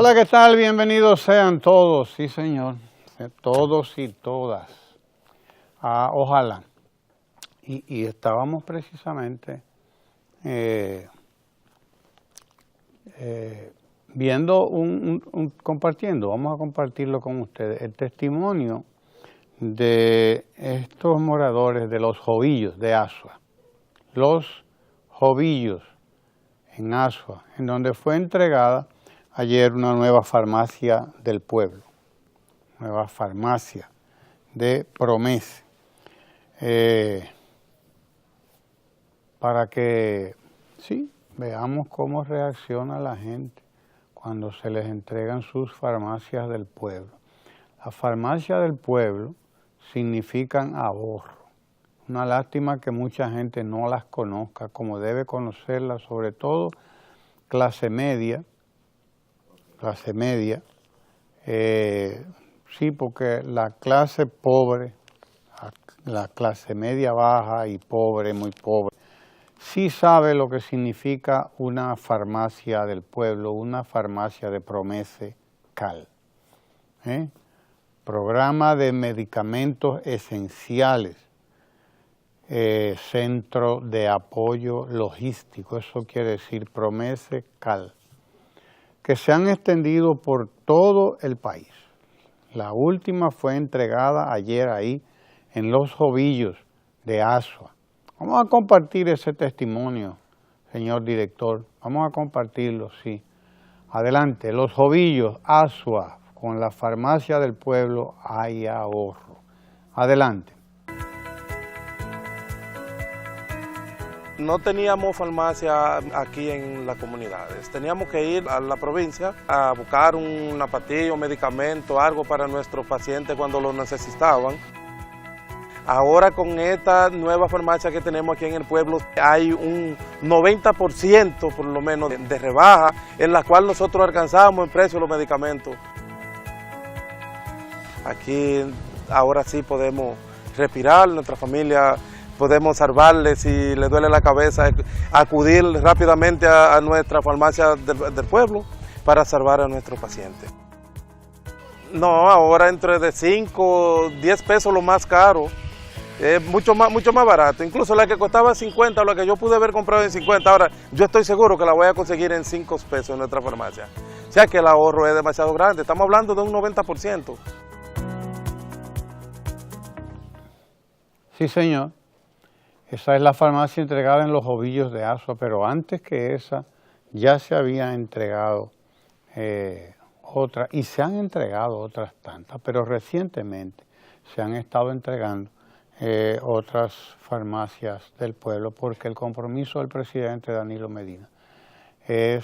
Hola, ¿qué tal? Bienvenidos sean todos, sí señor, todos y todas. Ojalá. Y estábamos precisamente viendo, compartiendo, vamos a compartirlo con ustedes, el testimonio de estos moradores de los Jovillos de Asua. Los Jovillos en Asua, en donde fue entregada ayer una nueva farmacia del pueblo, nueva farmacia de Promese, para que sí, veamos cómo reacciona la gente cuando se les entregan sus farmacias del pueblo. Las farmacias del pueblo significan ahorro. Una lástima que mucha gente no las conozca como debe conocerlas, sobre todo clase media, sí, porque la clase pobre, la clase media baja y pobre, muy pobre, sí sabe lo que significa una farmacia del pueblo, una farmacia de Promese Cal. Programa de medicamentos esenciales, centro de apoyo logístico, eso quiere decir Promese Cal, que se han extendido por todo el país. La última fue entregada ayer ahí en Los Jovillos de Asua. Vamos a compartir ese testimonio, señor director. Vamos a compartirlo, sí. Adelante, Los Jovillos, Asua, con la farmacia del pueblo hay ahorro. Adelante. No teníamos farmacia aquí en las comunidades, teníamos que ir a la provincia a buscar una pastilla, un medicamento, algo para nuestros pacientes cuando lo necesitaban. Ahora con esta nueva farmacia que tenemos aquí en el pueblo hay un 90% por lo menos de rebaja en la cual nosotros alcanzamos el precio de los medicamentos. Aquí ahora sí podemos respirar, nuestra familia podemos salvarle si le duele la cabeza, acudir rápidamente a nuestra farmacia del pueblo para salvar a nuestros pacientes. No, ahora entre de 5, 10 pesos lo más caro, es mucho más barato. Incluso la que costaba 50, la que yo pude haber comprado en 50, ahora yo estoy seguro que la voy a conseguir en 5 pesos en nuestra farmacia. O sea que el ahorro es demasiado grande, estamos hablando de un 90%. Sí, señor. Esa es la farmacia entregada en Los Jovillos de Asua, pero antes que esa ya se había entregado otra, y se han entregado otras tantas, pero recientemente se han estado entregando otras farmacias del pueblo, porque el compromiso del presidente Danilo Medina es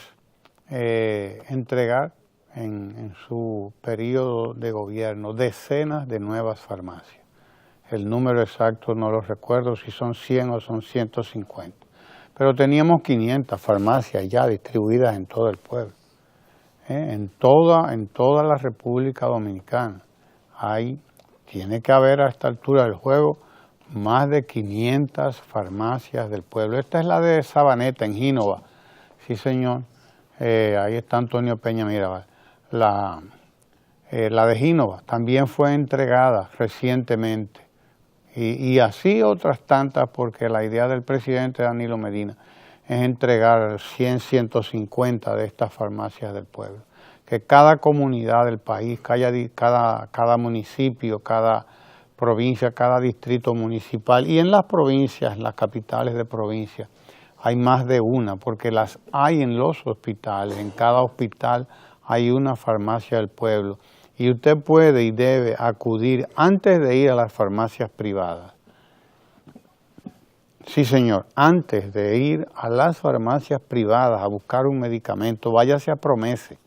entregar en su periodo de gobierno decenas de nuevas farmacias. El número exacto no lo recuerdo, si son 100 o son 150. Pero teníamos 500 farmacias ya distribuidas en todo el pueblo. En toda la República Dominicana. Tiene que haber a esta altura del juego más de 500 farmacias del pueblo. Esta es la de Sabaneta, en Gínova. Sí, señor. Ahí está Antonio Peña Mirabal. La de Gínova también fue entregada recientemente. Y así otras tantas, porque la idea del presidente Danilo Medina es entregar 100, 150 de estas farmacias del pueblo. Que cada comunidad del país, cada municipio, cada provincia, cada distrito municipal, y en las provincias, las capitales de provincia, hay más de una, porque las hay en los hospitales, en cada hospital hay una farmacia del pueblo. Y usted puede y debe acudir antes de ir a las farmacias privadas. Sí, señor, antes de ir a las farmacias privadas a buscar un medicamento, váyase a Promese.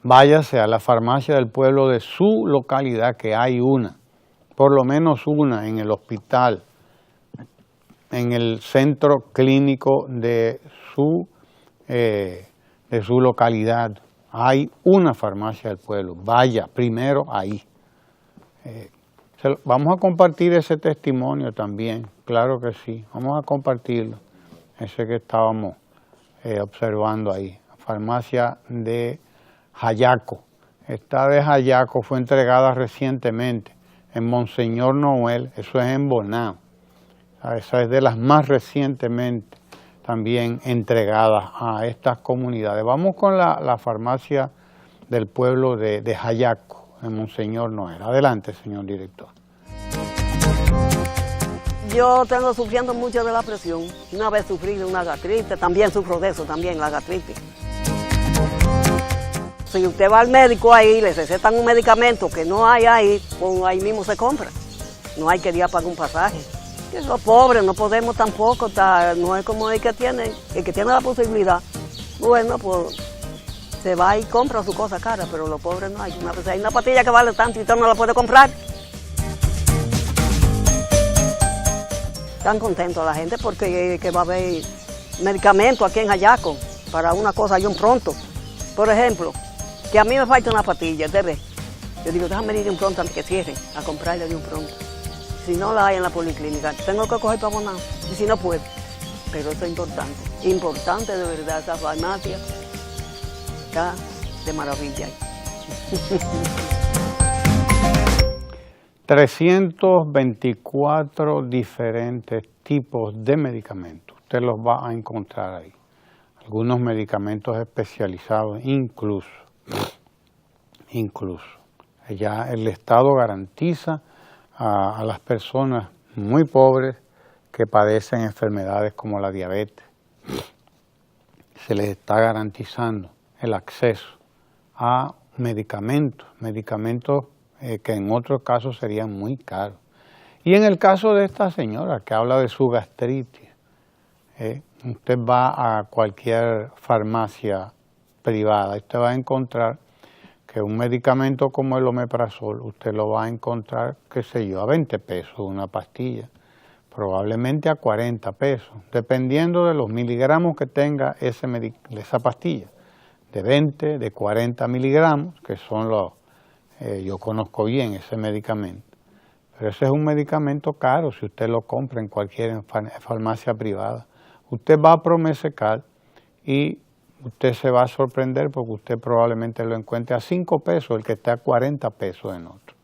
Váyase a la farmacia del pueblo de su localidad, que hay una, por lo menos una en el hospital, en el centro clínico de su localidad. Hay una farmacia del pueblo, vaya primero ahí. Vamos a compartir ese testimonio también, claro que sí, vamos a compartirlo, ese que estábamos observando ahí. farmacia de Jayaco. Esta de Jayaco fue entregada recientemente en Monseñor Noel, eso es en Bonao. Esa es de las más recientemente también entregadas a estas comunidades. Vamos con la farmacia del pueblo de Jayaco, en Monseñor Noel. Adelante, señor director. Yo tengo sufriendo mucho de la presión. Una vez sufrí de una gastritis, también sufro de eso, también la gastritis. Si usted va al médico ahí, le recetan un medicamento que no hay ahí, pues ahí mismo se compra. No hay que ir a pagar un pasaje. Y los pobres no podemos tampoco, no es como el que tiene la posibilidad. Bueno, pues se va y compra su cosa cara, pero los pobres no hay. Hay una pastilla que vale tanto y usted no la puede comprar. Están contentos la gente porque que va a haber medicamentos aquí en Jayaco para una cosa y un pronto. Por ejemplo, que a mí me falta una pastilla, ¿debe? Yo digo, déjame ir de un pronto antes que cierren a comprarle de un pronto. Si no la hay en la policlínica, tengo que coger para Bonao, y si no puedo. Pero eso es importante de verdad, esa farmacia está de maravilla. 324 diferentes tipos de medicamentos. Usted los va a encontrar ahí. Algunos medicamentos especializados, incluso. Ya el Estado garantiza a las personas muy pobres que padecen enfermedades como la diabetes. Se les está garantizando el acceso a medicamentos que en otros casos serían muy caros. Y en el caso de esta señora que habla de su gastritis, usted va a cualquier farmacia privada y usted va a encontrar que un medicamento como el omeprazol, usted lo va a encontrar, qué sé yo, a 20 pesos una pastilla, probablemente a 40 pesos, dependiendo de los miligramos que tenga esa pastilla, de 20, de 40 miligramos, que son los... yo conozco bien ese medicamento, pero ese es un medicamento caro si usted lo compra en cualquier farmacia privada. Usted va a Promesecal y usted se va a sorprender porque usted probablemente lo encuentre a 5 pesos, el que está a 40 pesos en otro.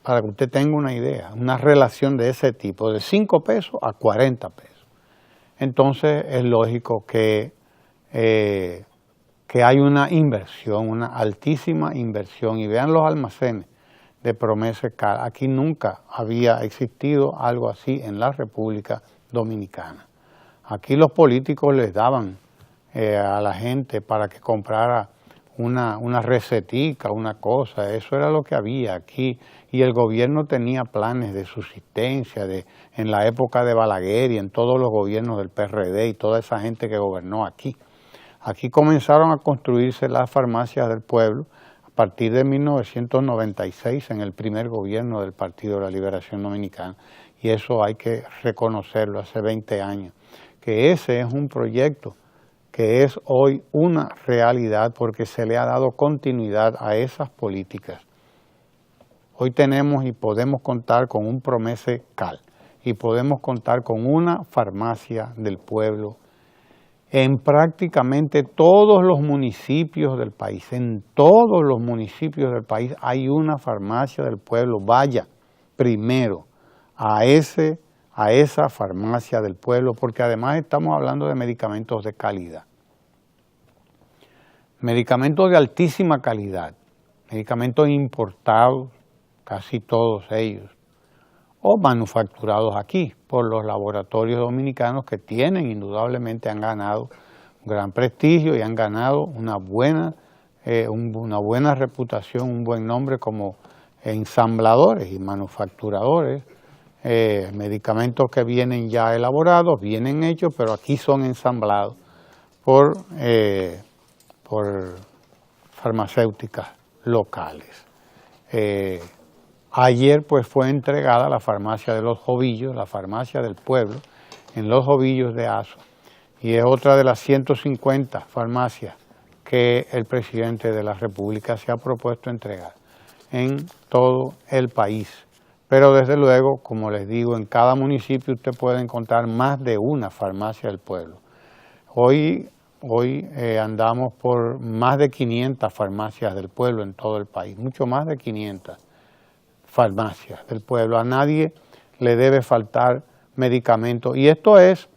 Para que usted tenga una idea, una relación de ese tipo, de 5 pesos a 40 pesos. Entonces es lógico que hay una inversión, una altísima inversión. Y vean los almacenes de Promesecal. Aquí nunca había existido algo así en la República Dominicana. Aquí los políticos les daban a la gente para que comprara una recetica, una cosa. Eso era lo que había aquí. Y el gobierno tenía planes de subsistencia en la época de Balaguer y en todos los gobiernos del PRD y toda esa gente que gobernó aquí. Aquí comenzaron a construirse las farmacias del pueblo a partir de 1996 en el primer gobierno del Partido de la Liberación Dominicana. Y eso hay que reconocerlo, hace 20 años. Que ese es un proyecto que es hoy una realidad porque se le ha dado continuidad a esas políticas. Hoy tenemos y podemos contar con un Promesecal y podemos contar con una farmacia del pueblo en prácticamente todos los municipios del país. En todos los municipios del país hay una farmacia del pueblo. Vaya primero a esa farmacia del pueblo, porque además estamos hablando de medicamentos de calidad. Medicamentos de altísima calidad, medicamentos importados, casi todos ellos, o manufacturados aquí por los laboratorios dominicanos que tienen, indudablemente han ganado un gran prestigio y han ganado una buena reputación, un buen nombre como ensambladores y manufacturadores. Medicamentos que vienen ya elaborados, vienen hechos, pero aquí son ensamblados por farmacéuticas locales. Ayer pues fue entregada la farmacia de Los Jovillos, la farmacia del pueblo, en Los Jovillos de Azo, y es otra de las 150 farmacias que el presidente de la República se ha propuesto entregar en todo el país. Pero desde luego, como les digo, en cada municipio usted puede encontrar más de una farmacia del pueblo. Hoy Hoy andamos por más de 500 farmacias del pueblo en todo el país, mucho más de 500 farmacias del pueblo. A nadie le debe faltar medicamentos. Y esto es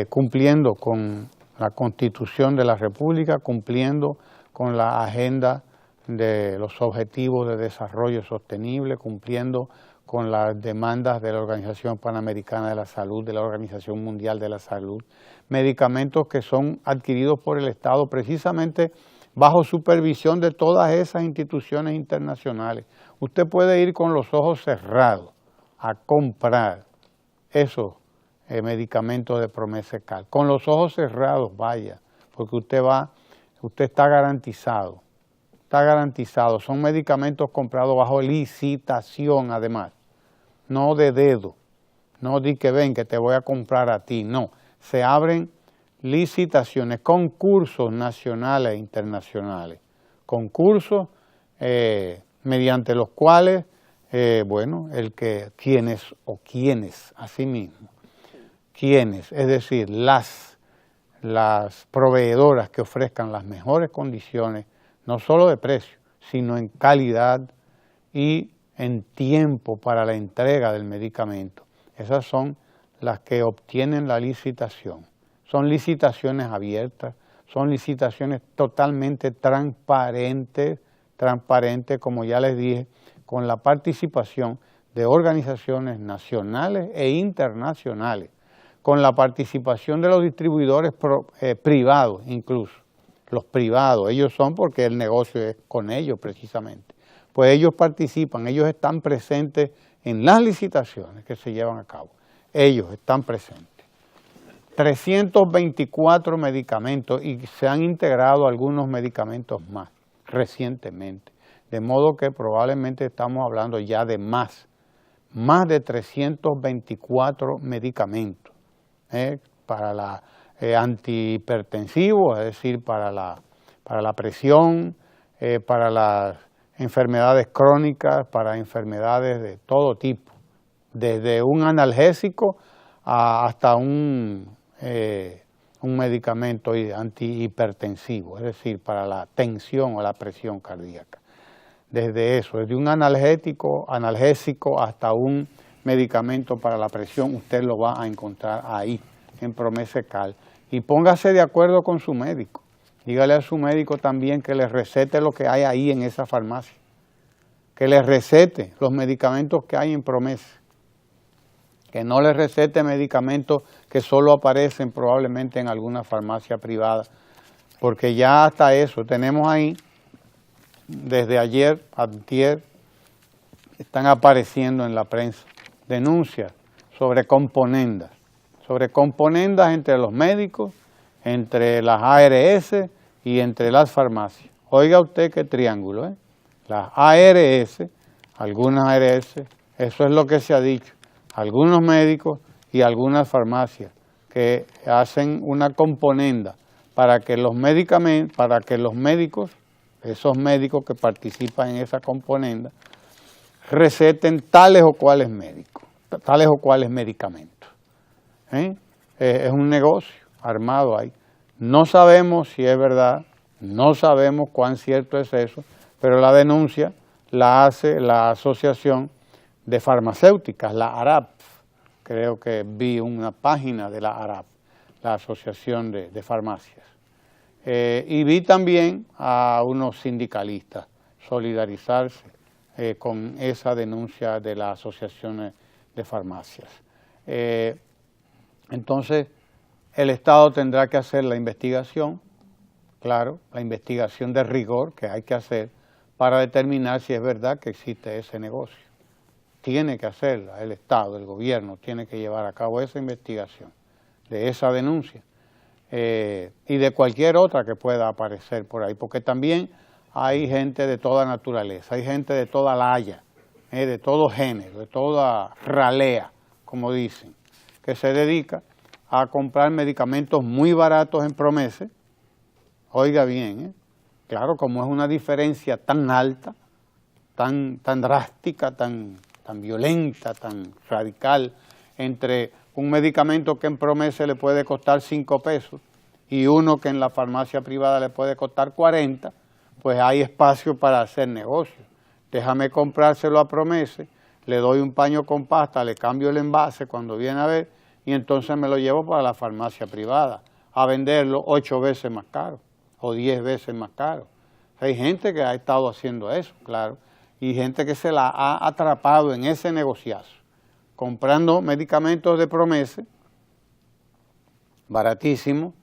cumpliendo con la Constitución de la República, cumpliendo con la agenda de los Objetivos de Desarrollo Sostenible, cumpliendo con las demandas de la Organización Panamericana de la Salud, de la Organización Mundial de la Salud, medicamentos que son adquiridos por el Estado precisamente bajo supervisión de todas esas instituciones internacionales. Usted puede ir con los ojos cerrados a comprar esos medicamentos de Promescal. Con los ojos cerrados vaya, porque usted está garantizado. Está garantizado. Son medicamentos comprados bajo licitación además, no de dedo. No di que ven que te voy a comprar a ti, no. Se abren licitaciones, concursos nacionales e internacionales, concursos mediante los cuales, es decir, las proveedoras que ofrezcan las mejores condiciones, no solo de precio, sino en calidad y en tiempo para la entrega del medicamento. Esas son las que obtienen la licitación. Son licitaciones abiertas, son licitaciones totalmente transparentes, como ya les dije, con la participación de organizaciones nacionales e internacionales, con la participación de los distribuidores privados incluso. Los privados, ellos son porque el negocio es con ellos precisamente. Pues ellos participan, ellos están presentes en las licitaciones que se llevan a cabo. Ellos están presentes. 324 medicamentos y se han integrado algunos medicamentos más recientemente. De modo que probablemente estamos hablando ya de más de 324 medicamentos para la antihipertensivo, es decir, para la presión, para las enfermedades crónicas, para enfermedades de todo tipo, desde un analgésico hasta un medicamento antihipertensivo, es decir, para la tensión o la presión cardíaca. Desde un analgésico hasta un medicamento para la presión, usted lo va a encontrar ahí, en Promescal. Y póngase de acuerdo con su médico. Dígale a su médico también que le recete lo que hay ahí en esa farmacia. Que le recete los medicamentos que hay en Promesa. Que no le recete medicamentos que solo aparecen probablemente en alguna farmacia privada. Porque ya hasta eso tenemos ahí, desde ayer, antier, están apareciendo en la prensa denuncias sobre componendas entre los médicos, entre las ARS y entre las farmacias. Oiga usted qué triángulo, ¿eh? Las ARS, algunas ARS, eso es lo que se ha dicho, algunos médicos y algunas farmacias que hacen una componenda para que los médicos, esos médicos que participan en esa componenda, receten tales o cuales medicamentos. Es un negocio armado ahí. No sabemos si es verdad, no sabemos cuán cierto es eso, pero la denuncia la hace la Asociación de Farmacéuticas, la ARAP. Creo que vi una página de la ARAP, la Asociación de Farmacias. Y vi también a unos sindicalistas solidarizarse con esa denuncia de las asociaciones de farmacias. Entonces, el Estado tendrá que hacer la investigación, claro, la investigación de rigor que hay que hacer para determinar si es verdad que existe ese negocio. Tiene que hacerla el Estado, el gobierno, tiene que llevar a cabo esa investigación de esa denuncia y de cualquier otra que pueda aparecer por ahí, porque también hay gente de toda naturaleza, hay gente de toda laya, de todo género, de toda ralea, como dicen, que se dedica a comprar medicamentos muy baratos en Promesa. Oiga bien, claro, como es una diferencia tan alta, tan drástica, tan violenta, tan radical, entre un medicamento que en Promesa le puede costar 5 pesos y uno que en la farmacia privada le puede costar 40, pues hay espacio para hacer negocio. Déjame comprárselo a Promese, le doy un paño con pasta, le cambio el envase cuando viene a ver y entonces me lo llevo para la farmacia privada a venderlo 8 veces más caro o 10 veces más caro. Hay gente que ha estado haciendo eso, claro, y gente que se la ha atrapado en ese negociazo, comprando medicamentos de Promese, baratísimo,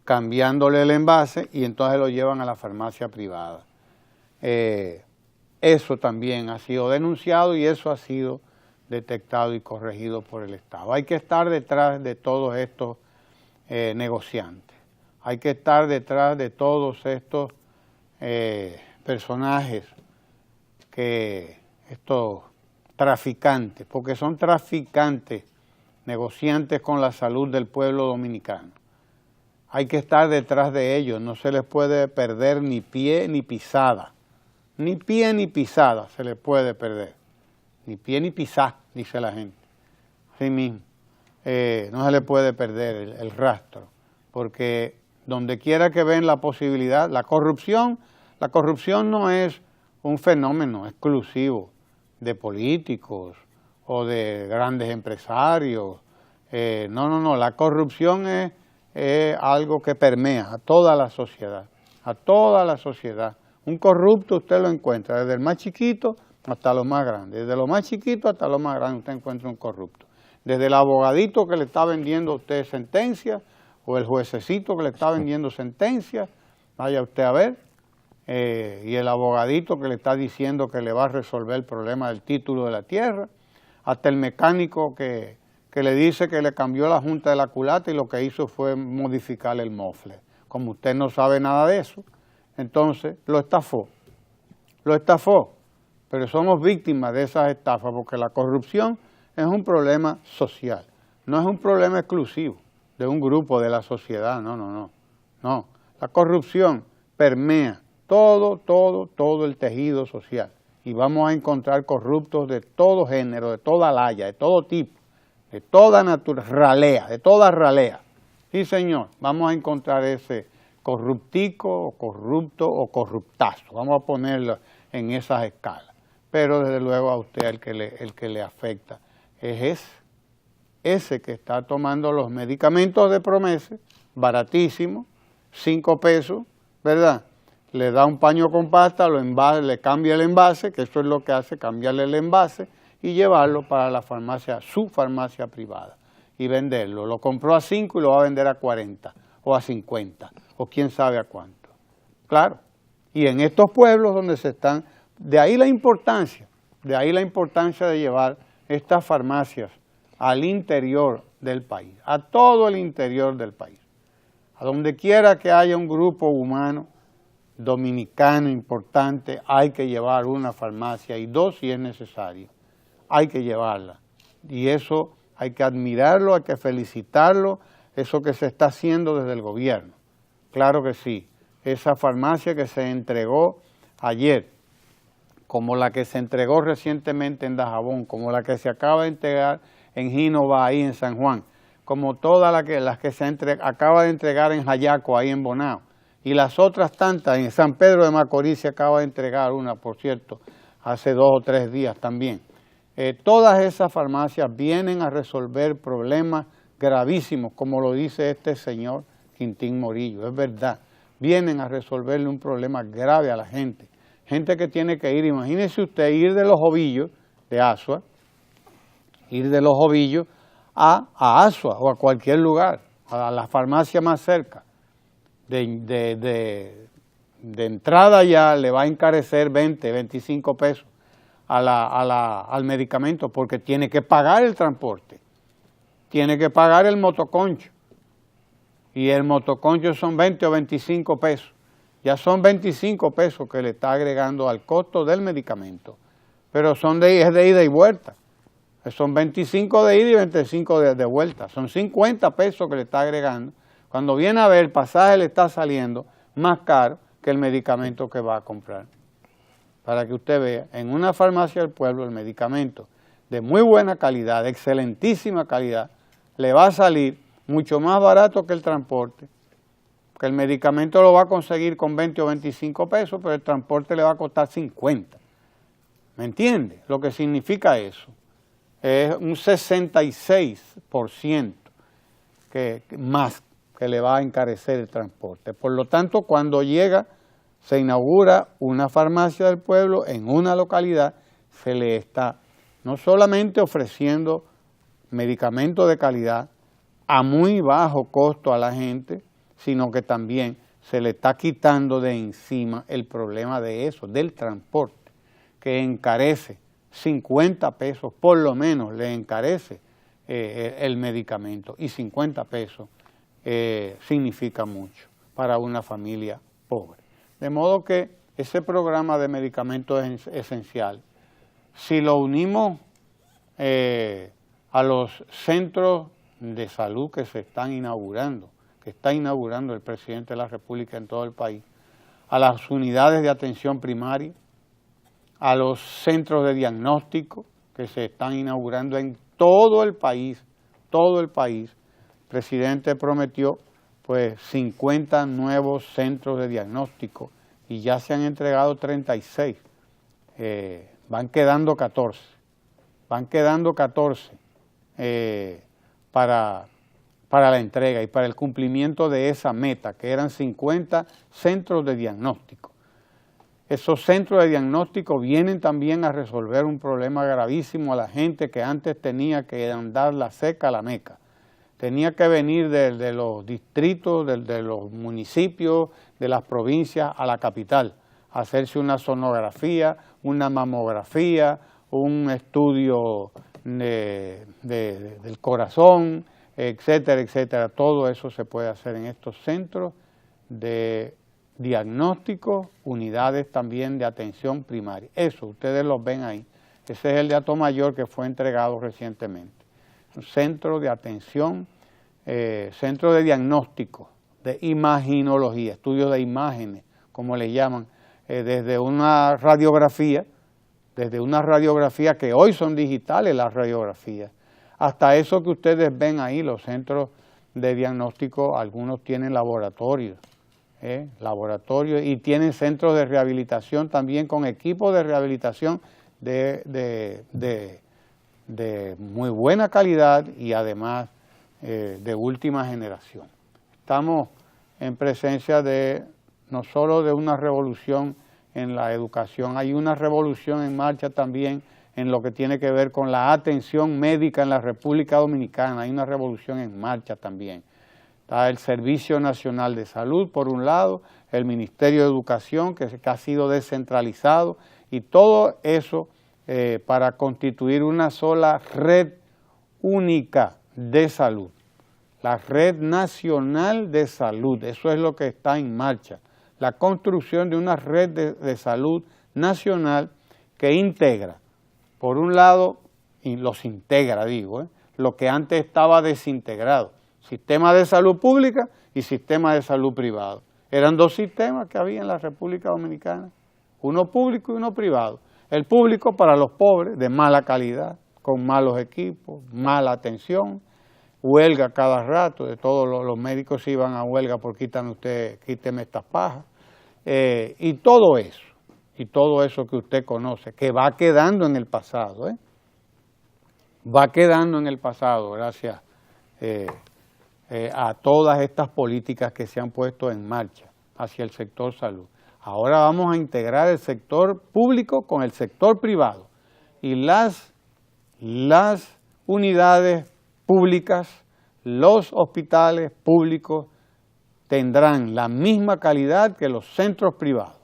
cambiándole el envase y entonces lo llevan a la farmacia privada. Eso también ha sido denunciado y eso ha sido detectado y corregido por el Estado. Hay que estar detrás de todos estos negociantes, hay que estar detrás de todos estos personajes, estos traficantes, porque son traficantes, negociantes con la salud del pueblo dominicano. Hay que estar detrás de ellos, no se les puede perder ni pie ni pisada. Ni pie ni pisada se les puede perder. Ni pie ni pisada, dice la gente. Así mismo. No se le puede perder el rastro, porque donde quiera que ven la posibilidad, la corrupción no es un fenómeno exclusivo de políticos o de grandes empresarios. No, la corrupción es algo que permea a toda la sociedad, Un corrupto usted lo encuentra desde el más chiquito hasta los más grandes, desde lo más chiquito hasta lo más grande usted encuentra un corrupto. Desde el abogadito que le está vendiendo a usted sentencia, o el juececito que le está vendiendo sentencia, vaya usted a ver, y el abogadito que le está diciendo que le va a resolver el problema del título de la tierra, hasta el mecánico que le dice que le cambió la junta de la culata y lo que hizo fue modificar el mofle. Como usted no sabe nada de eso, entonces lo estafó, pero somos víctimas de esas estafas porque la corrupción es un problema social, no es un problema exclusivo de un grupo de la sociedad, no. La corrupción permea todo el tejido social y vamos a encontrar corruptos de todo género, de toda laya, de todo tipo, de toda ralea, de toda ralea. Sí, señor, vamos a encontrar ese corruptico o corrupto o corruptazo, vamos a ponerlo en esas escalas. Pero desde luego a usted el que le afecta es ese que está tomando los medicamentos de Promese, baratísimo, 5 pesos, ¿verdad? Le da un paño con pasta, le cambia el envase, que eso es lo que hace, cambiarle el envase y llevarlo para la farmacia, su farmacia privada y venderlo. Lo compró a 5 y lo va a vender a 40 o a 50 o quién sabe a cuánto. Claro, y en estos pueblos donde se están, de ahí la importancia de llevar estas farmacias al interior del país, a todo el interior del país. A donde quiera que haya un grupo humano dominicano importante, hay que llevar una farmacia y 2 si es necesario. Hay que llevarla. Y eso hay que admirarlo, hay que felicitarlo, eso que se está haciendo desde el gobierno. Claro que sí. Esa farmacia que se entregó ayer, como la que se entregó recientemente en Dajabón, como la que se acaba de entregar en Ginova, ahí en San Juan, como todas las que se acaba de entregar en Jayaco, ahí en Bonao, y las otras tantas, en San Pedro de Macorís se acaba de entregar una, por cierto, hace 2 o 3 días también. Todas esas farmacias vienen a resolver problemas gravísimos, como lo dice este señor Quintín Morillo, es verdad, vienen a resolverle un problema grave a la gente. Gente que tiene que ir, imagínese usted, ir de Los Ovillos, de Asua, a Asua o a cualquier lugar, a la farmacia más cerca. De entrada ya le va a encarecer 20, 25 pesos al medicamento porque tiene que pagar el transporte, tiene que pagar el motoconcho y el motoconcho son 20 o 25 pesos. Ya son 25 pesos que le está agregando al costo del medicamento, pero es de ida y vuelta. Son 25 de ida y 25 de vuelta, son 50 pesos que le está agregando. Cuando viene a ver, el pasaje le está saliendo más caro que el medicamento que va a comprar. Para que usted vea, en una farmacia del pueblo el medicamento de muy buena calidad, de excelentísima calidad, le va a salir mucho más barato que el transporte porque el medicamento lo va a conseguir con 20 o 25 pesos, pero el transporte le va a costar 50. ¿Me entiende? Lo que significa eso es un 66% más que le va a encarecer el transporte. Por lo tanto, cuando llega, se inaugura una farmacia del pueblo en una localidad, se le está no solamente ofreciendo medicamentos de calidad a muy bajo costo a la gente, sino que también se le está quitando de encima el problema de eso, del transporte, que encarece 50 pesos, por lo menos le encarece el medicamento, y 50 pesos significa mucho para una familia pobre. De modo que ese programa de medicamentos es esencial. Si lo unimos a los centros de salud que se están inaugurando, que está inaugurando el presidente de la República en todo el país, a las unidades de atención primaria, a los centros de diagnóstico que se están inaugurando en todo el país, el presidente prometió pues 50 nuevos centros de diagnóstico y ya se han entregado 36, van quedando 14 para la entrega y para el cumplimiento de esa meta, que eran 50 centros de diagnóstico. Esos centros de diagnóstico vienen también a resolver un problema gravísimo a la gente que antes tenía que andar la seca a la meca. Tenía que venir de los distritos, de los municipios, de las provincias a la capital, a hacerse una sonografía, una mamografía, un estudio del corazón, etcétera, etcétera. Todo eso se puede hacer en estos centros de diagnóstico, unidades también de atención primaria. Eso, ustedes los ven ahí. Ese es el de Atomayor que fue entregado recientemente. Un centro de atención, centro de diagnóstico, de imaginología, estudios de imágenes, como le llaman, desde una radiografía que hoy son digitales las radiografías, hasta eso que ustedes ven ahí, los centros de diagnóstico, algunos tienen laboratorios, y tienen centros de rehabilitación también con equipos de rehabilitación de muy buena calidad y además de última generación. Estamos en presencia no solo de una revolución en la educación, hay una revolución en marcha también en lo que tiene que ver con la atención médica en la República Dominicana, hay una revolución en marcha también. Está el Servicio Nacional de Salud, por un lado, el Ministerio de Educación, que ha sido descentralizado, y todo eso para constituir una sola red única de salud, la Red Nacional de Salud. Eso es lo que está en marcha, la construcción de una red de salud nacional que integra, por un lado, y los integra, lo que antes estaba desintegrado, sistema de salud pública y sistema de salud privado. Eran dos sistemas que había en la República Dominicana, uno público y uno privado. El público para los pobres, de mala calidad, con malos equipos, mala atención, huelga cada rato, de todos los médicos iban a huelga por quíteme estas pajas, y todo eso que usted conoce, que va quedando en el pasado, va quedando en el pasado gracias a todas estas políticas que se han puesto en marcha hacia el sector salud. Ahora vamos a integrar el sector público con el sector privado y las unidades públicas, los hospitales públicos tendrán la misma calidad que los centros privados,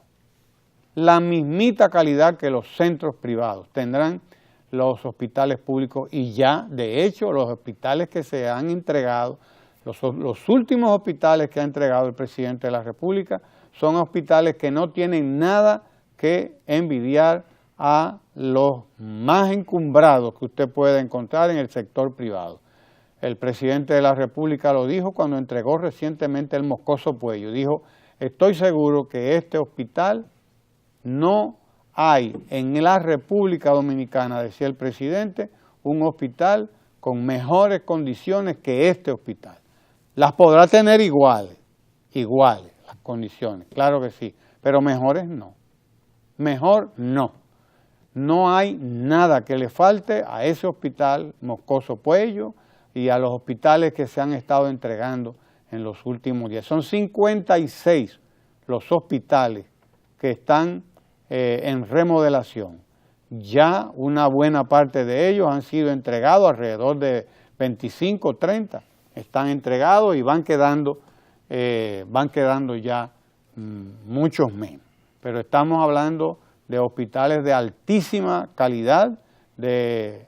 la mismita calidad que los centros privados tendrán los hospitales públicos y ya, de hecho, los hospitales que se han entregado, los últimos hospitales que ha entregado el presidente de la República son hospitales que no tienen nada que envidiar a los más encumbrados que usted puede encontrar en el sector privado. El presidente de la República lo dijo cuando entregó recientemente el Moscoso Puello. Dijo, estoy seguro que este hospital no hay en la República Dominicana, decía el presidente, un hospital con mejores condiciones que este hospital. Las podrá tener iguales, iguales las condiciones, claro que sí, pero mejores no. Mejor no. No hay nada que le falte a ese hospital Moscoso Puello y a los hospitales que se han estado entregando en los últimos días. Son 56 los hospitales que están en remodelación. Ya una buena parte de ellos han sido entregados, alrededor de 25, 30 están entregados y van quedando ya muchos menos. Pero estamos hablando de hospitales de altísima calidad, de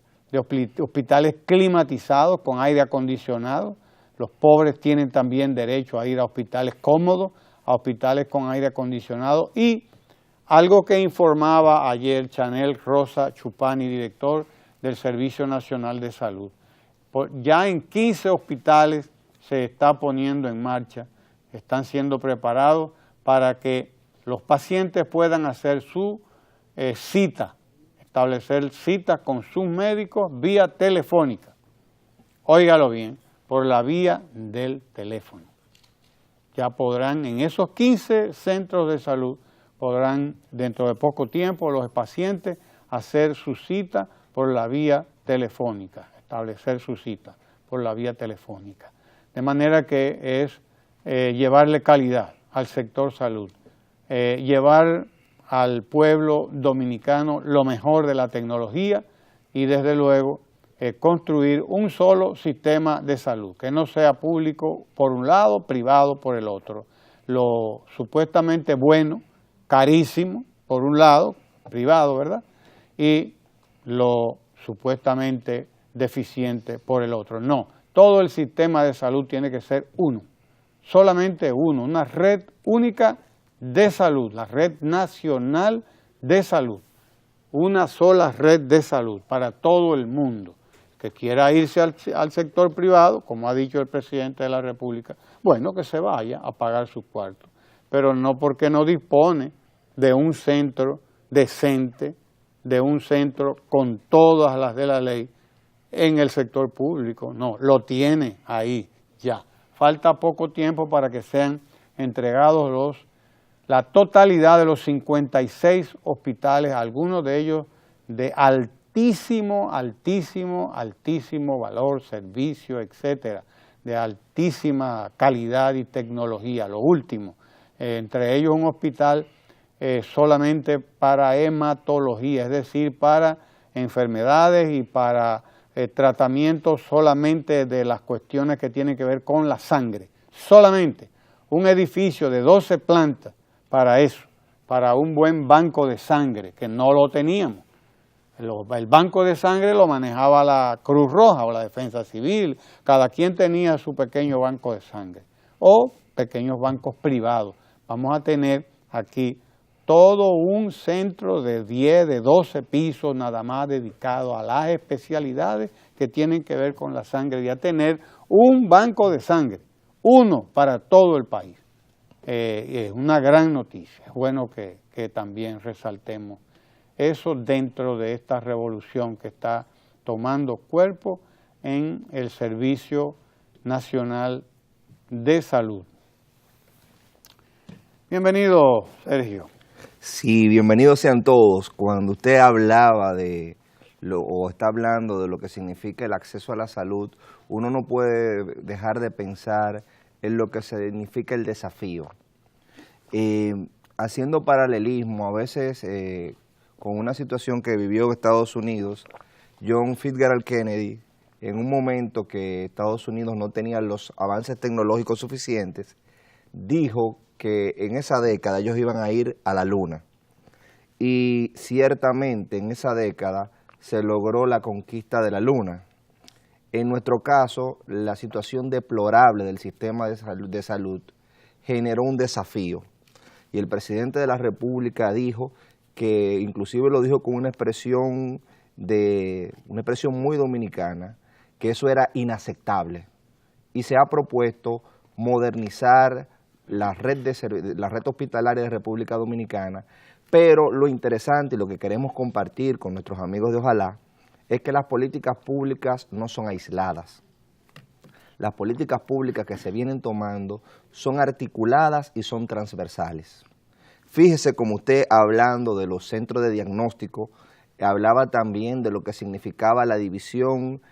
hospitales climatizados con aire acondicionado. Los pobres tienen también derecho a ir a hospitales cómodos, a hospitales con aire acondicionado. Y algo que informaba ayer Chanel Rosa Chupani, director del Servicio Nacional de Salud. Ya en 15 hospitales se está poniendo en marcha, están siendo preparados para que los pacientes puedan hacer su cita, establecer cita con sus médicos vía telefónica. Óigalo bien, por la vía del teléfono. Ya podrán, en esos 15 centros de salud, podrán dentro de poco tiempo los pacientes hacer su cita por la vía telefónica, establecer su cita por la vía telefónica. De manera que es llevarle calidad al sector salud, llevar al pueblo dominicano lo mejor de la tecnología y desde luego construir un solo sistema de salud, que no sea público por un lado, privado por el otro. Lo supuestamente bueno, carísimo por un lado, privado, ¿verdad? Y lo supuestamente deficiente por el otro. No, todo el sistema de salud tiene que ser uno, solamente uno, una red única de salud, la red nacional de salud, una sola red de salud para todo el mundo. Que quiera irse al sector privado, como ha dicho el presidente de la República, bueno, que se vaya a pagar sus cuartos, pero no porque no dispone de un centro decente, de un centro con todas las de la ley en el sector público, no, lo tiene ahí ya. Falta poco tiempo para que sean entregados la totalidad de los 56 hospitales, algunos de ellos de altísimo valor, servicio, etcétera, de altísima calidad y tecnología, lo último, entre ellos un hospital solamente para hematología, es decir, para enfermedades y para tratamientos solamente de las cuestiones que tienen que ver con la sangre, solamente un edificio de 12 plantas para eso, para un buen banco de sangre, que no lo teníamos. El banco de sangre lo manejaba la Cruz Roja o la Defensa Civil, cada quien tenía su pequeño banco de sangre, o pequeños bancos privados. Vamos a tener aquí todo un centro de 10, de 12 pisos nada más dedicado a las especialidades que tienen que ver con la sangre y a tener un banco de sangre, uno para todo el país. Es una gran noticia, es bueno que también resaltemos eso dentro de esta revolución que está tomando cuerpo en el Servicio Nacional de Salud. Bienvenido, Sergio. Sí, bienvenidos sean todos. Cuando usted hablaba o está hablando de lo que significa el acceso a la salud, uno no puede dejar de pensar en lo que significa el desafío. Haciendo paralelismo, a veces con una situación que vivió Estados Unidos, John Fitzgerald Kennedy, en un momento que Estados Unidos no tenía los avances tecnológicos suficientes, dijo que en esa década ellos iban a ir a la Luna. Y ciertamente en esa década se logró la conquista de la Luna. En nuestro caso, la situación deplorable del sistema de salud generó un desafío. Y el presidente de la República dijo que, inclusive lo dijo con una expresión muy dominicana, que eso era inaceptable. Y se ha propuesto modernizar la red hospitalaria de República Dominicana, pero lo interesante y lo que queremos compartir con nuestros amigos de Ojalá es que las políticas públicas no son aisladas. las políticas públicas que se vienen tomando son articuladas y son transversales. Fíjese como usted, hablando de los centros de diagnóstico, hablaba también de lo que significaba la división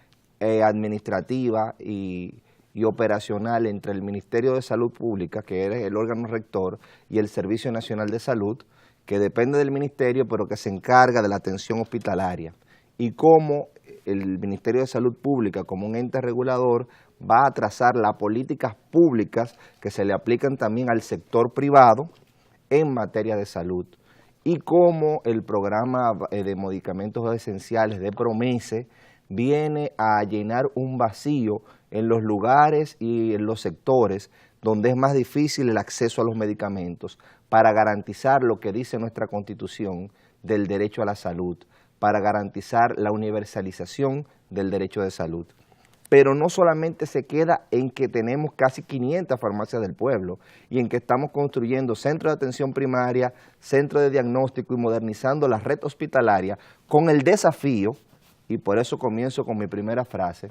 administrativa y operacional entre el Ministerio de Salud Pública, que es el órgano rector, y el Servicio Nacional de Salud, que depende del ministerio, pero que se encarga de la atención hospitalaria, y cómo el Ministerio de Salud Pública, como un ente regulador, va a trazar las políticas públicas que se le aplican también al sector privado en materia de salud, y cómo el programa de medicamentos esenciales de PROMESE viene a llenar un vacío en los lugares y en los sectores donde es más difícil el acceso a los medicamentos, para garantizar lo que dice nuestra Constitución del derecho a la salud, para garantizar la universalización del derecho de salud. Pero no solamente se queda en que tenemos casi 500 farmacias del pueblo y en que estamos construyendo centros de atención primaria, centros de diagnóstico y modernizando la red hospitalaria con el desafío, y por eso comienzo con mi primera frase,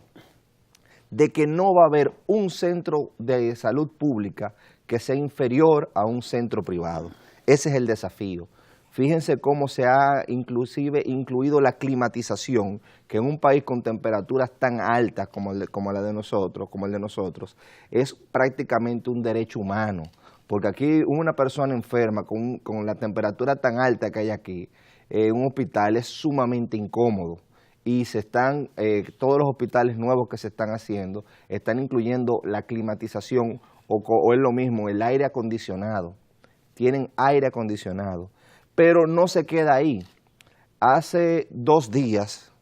de que no va a haber un centro de salud pública que sea inferior a un centro privado. Ese es el desafío. Fíjense cómo se ha inclusive incluido la climatización, que en un país con temperaturas tan altas como el de nosotros, es prácticamente un derecho humano, porque aquí una persona enferma con la temperatura tan alta que hay aquí, en un hospital es sumamente incómodo. Y todos los hospitales nuevos que se están haciendo están incluyendo la climatización o es lo mismo, el aire acondicionado. Tienen aire acondicionado. Pero no se queda ahí. Hace 2 días,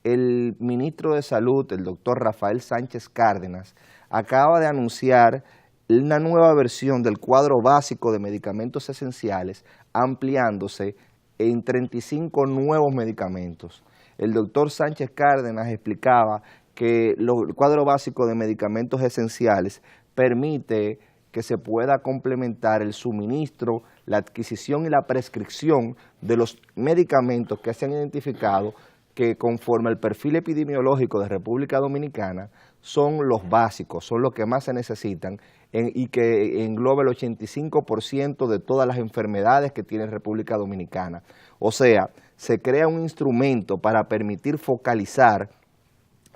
el ministro de Salud, el doctor Rafael Sánchez Cárdenas, acaba de anunciar una nueva versión del cuadro básico de medicamentos esenciales, ampliándose en 35 nuevos medicamentos. El doctor Sánchez Cárdenas explicaba que el cuadro básico de medicamentos esenciales permite que se pueda complementar el suministro, la adquisición y la prescripción de los medicamentos que se han identificado que conforme al perfil epidemiológico de República Dominicana son los básicos, son los que más se necesitan y que engloba el 85% de todas las enfermedades que tiene República Dominicana. O sea, se crea un instrumento para permitir focalizar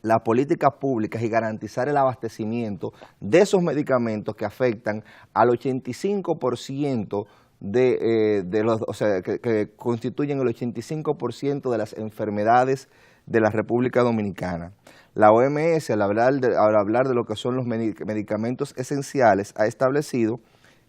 las políticas públicas y garantizar el abastecimiento de esos medicamentos que afectan al 85% que constituyen el 85% de las enfermedades de la República Dominicana. La OMS, al hablar de lo que son los medicamentos esenciales, ha establecido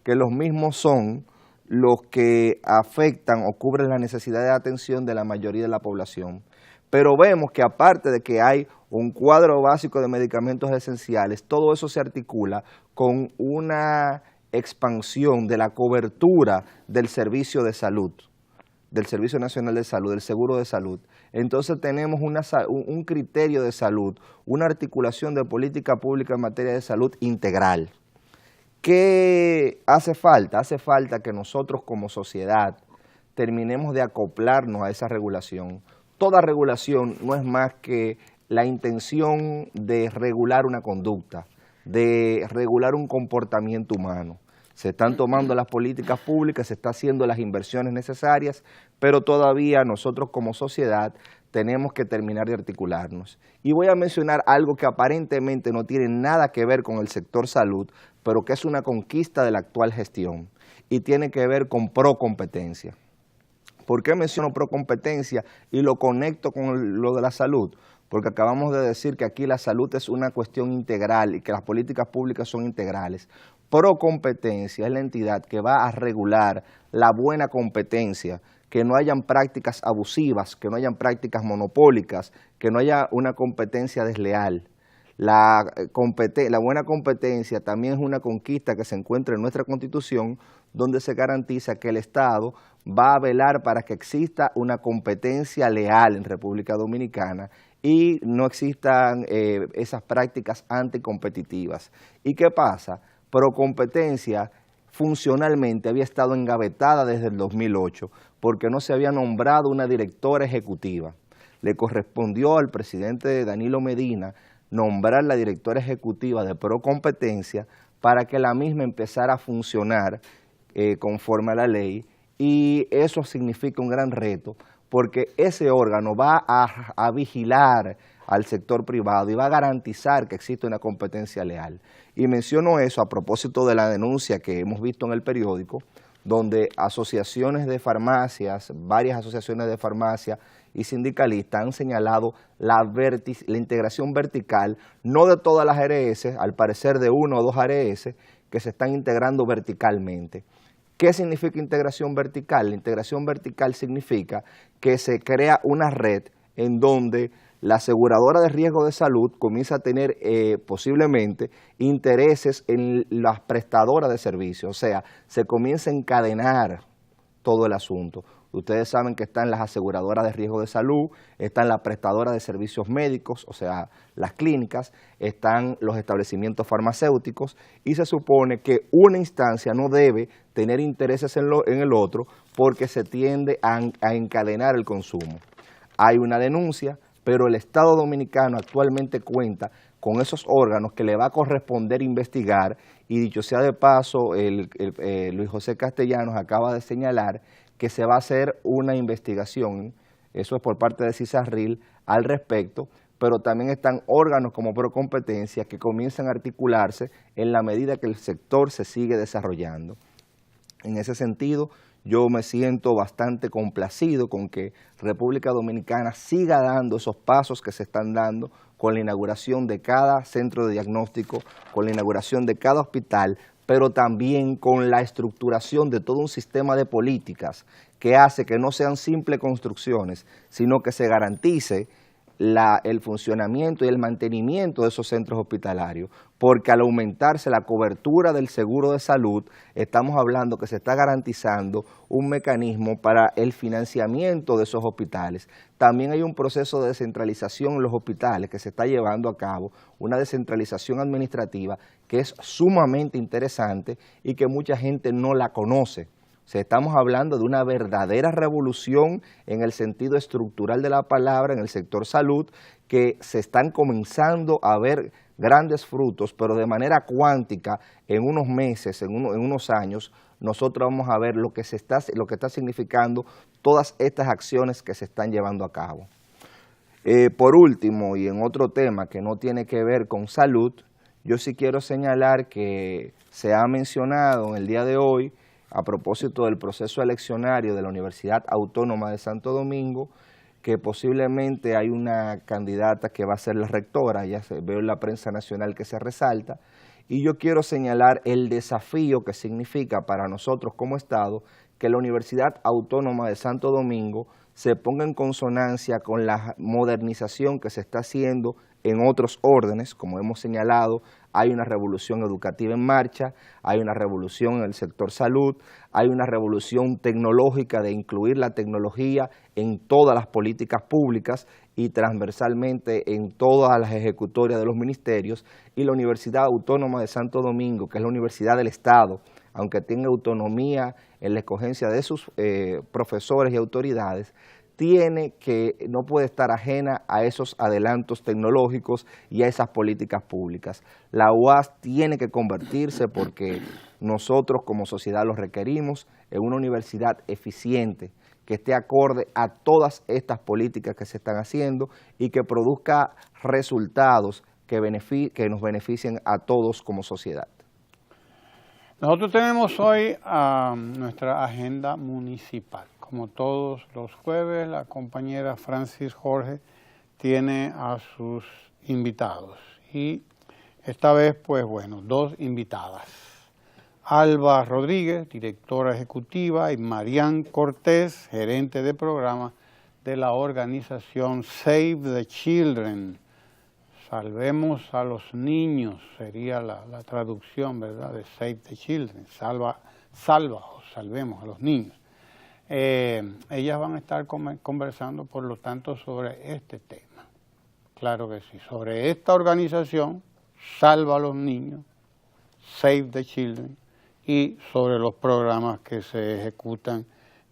que los mismos son los que afectan o cubren la necesidad de atención de la mayoría de la población. Pero vemos que aparte de que hay un cuadro básico de medicamentos esenciales, todo eso se articula con una expansión de la cobertura del servicio de salud, del Servicio Nacional de Salud, del Seguro de Salud. Entonces tenemos un criterio de salud, una articulación de política pública en materia de salud integral. ¿Qué hace falta? Hace falta que nosotros como sociedad terminemos de acoplarnos a esa regulación. Toda regulación no es más que la intención de regular una conducta, de regular un comportamiento humano. Se están tomando las políticas públicas, se están haciendo las inversiones necesarias, pero todavía nosotros como sociedad tenemos que terminar de articularnos. Y voy a mencionar algo que aparentemente no tiene nada que ver con el sector salud, pero que es una conquista de la actual gestión y tiene que ver con procompetencia. ¿Por qué menciono procompetencia y lo conecto con lo de la salud? Porque acabamos de decir que aquí la salud es una cuestión integral y que las políticas públicas son integrales. Procompetencia es la entidad que va a regular la buena competencia, que no hayan prácticas abusivas, que no hayan prácticas monopólicas, que no haya una competencia desleal. La buena competencia también es una conquista que se encuentra en nuestra Constitución, donde se garantiza que el Estado va a velar para que exista una competencia leal en República Dominicana y no existan esas prácticas anticompetitivas. ¿Y qué pasa? Procompetencia funcionalmente había estado engavetada desde el 2008 porque no se había nombrado una directora ejecutiva. Le correspondió al presidente Danilo Medina nombrar la directora ejecutiva de Procompetencia para que la misma empezara a funcionar conforme a la ley, y eso significa un gran reto porque ese órgano va a vigilar al sector privado y va a garantizar que existe una competencia leal. Y menciono eso a propósito de la denuncia que hemos visto en el periódico, donde asociaciones de farmacias, varias asociaciones de farmacia y sindicalistas han señalado la integración vertical, no de todas las ARS, al parecer de 1 o 2 ARS, que se están integrando verticalmente. ¿Qué significa integración vertical? La integración vertical significa que se crea una red en donde la aseguradora de riesgo de salud comienza a tener posiblemente intereses en las prestadoras de servicios, o sea, se comienza a encadenar todo el asunto. Ustedes saben que están las aseguradoras de riesgo de salud, están las prestadoras de servicios médicos, o sea, las clínicas, están los establecimientos farmacéuticos, y se supone que una instancia no debe tener intereses en el otro porque se tiende a encadenar el consumo. Hay una denuncia, pero el Estado Dominicano actualmente cuenta con esos órganos que le va a corresponder investigar, y dicho sea de paso, Luis José Castellanos acaba de señalar que se va a hacer una investigación, eso es por parte de CISARRIL, al respecto, pero también están órganos como Procompetencia que comienzan a articularse en la medida que el sector se sigue desarrollando. En ese sentido, yo me siento bastante complacido con que República Dominicana siga dando esos pasos que se están dando con la inauguración de cada centro de diagnóstico, con la inauguración de cada hospital, pero también con la estructuración de todo un sistema de políticas que hace que no sean simples construcciones, sino que se garantice el funcionamiento y el mantenimiento de esos centros hospitalarios, porque al aumentarse la cobertura del seguro de salud, estamos hablando que se está garantizando un mecanismo para el financiamiento de esos hospitales. También hay un proceso de descentralización en los hospitales que se está llevando a cabo, una descentralización administrativa que es sumamente interesante y que mucha gente no la conoce. O sea, estamos hablando de una verdadera revolución en el sentido estructural de la palabra en el sector salud, que se están comenzando a ver grandes frutos, pero de manera cuántica, en unos meses, en unos años, nosotros vamos a ver lo que está significando todas estas acciones que se están llevando a cabo. Por último, y en otro tema que no tiene que ver con salud, yo sí quiero señalar que se ha mencionado en el día de hoy, a propósito del proceso eleccionario de la Universidad Autónoma de Santo Domingo, que posiblemente hay una candidata que va a ser la rectora, ya veo en la prensa nacional que se resalta, y yo quiero señalar el desafío que significa para nosotros como Estado que la Universidad Autónoma de Santo Domingo se ponga en consonancia con la modernización que se está haciendo en otros órdenes. Como hemos señalado, hay una revolución educativa en marcha, hay una revolución en el sector salud, hay una revolución tecnológica de incluir la tecnología en todas las políticas públicas y transversalmente en todas las ejecutorias de los ministerios, y la Universidad Autónoma de Santo Domingo, que es la universidad del Estado, aunque tenga autonomía en la escogencia de sus profesores y autoridades, no puede estar ajena a esos adelantos tecnológicos y a esas políticas públicas. La UAS tiene que convertirse, porque nosotros como sociedad lo requerimos, en una universidad eficiente, que esté acorde a todas estas políticas que se están haciendo y que produzca resultados que nos beneficien a todos como sociedad. Nosotros tenemos hoy nuestra agenda municipal. Como todos los jueves, la compañera Francis Jorge tiene a sus invitados. Y esta vez, pues bueno, 2 invitadas. Alba Rodríguez, directora ejecutiva, y Marian Cortés, gerente de programa de la organización Save the Children. Salvemos a los niños, sería la traducción, ¿verdad?, de Save the Children. Salva o salvemos a los niños. Ellas van a estar conversando, por lo tanto, sobre este tema. Claro que sí, sobre esta organización, Salva a los Niños, Save the Children, y sobre los programas que se ejecutan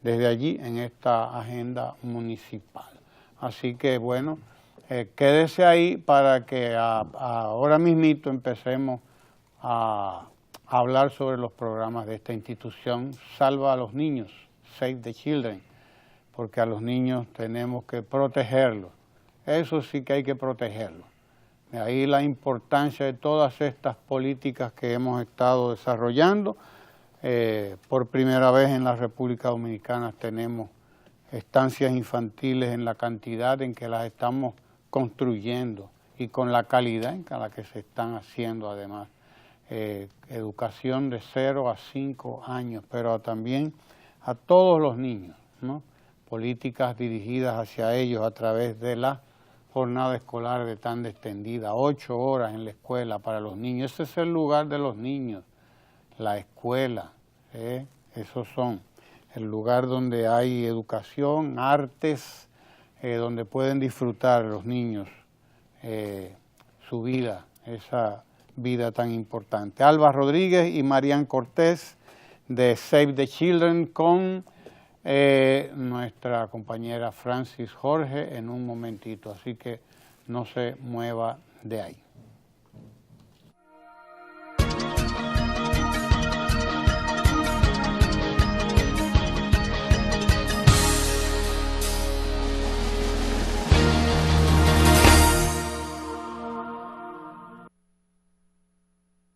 desde allí en esta agenda municipal. Así que, bueno, quédese ahí para que ahora mismito empecemos a hablar sobre los programas de esta institución Salva a los Niños, Save the Children, porque a los niños tenemos que protegerlos. Eso sí que hay que protegerlos. De ahí la importancia de todas estas políticas que hemos estado desarrollando. Por primera vez en la República Dominicana tenemos estancias infantiles en la cantidad en que las estamos construyendo y con la calidad en la que se están haciendo además. Educación de 0 a 5 años, pero también a todos los niños, ¿no? Políticas dirigidas hacia ellos a través de la jornada escolar de tan extendida, 8 horas en la escuela para los niños. Ese es el lugar de los niños, la escuela, esos son el lugar donde hay educación, artes, donde pueden disfrutar los niños su vida, esa vida tan importante. Alba Rodríguez y Marian Cortés de Save the Children con nuestra compañera Francis Jorge en un momentito, así que no se mueva de ahí.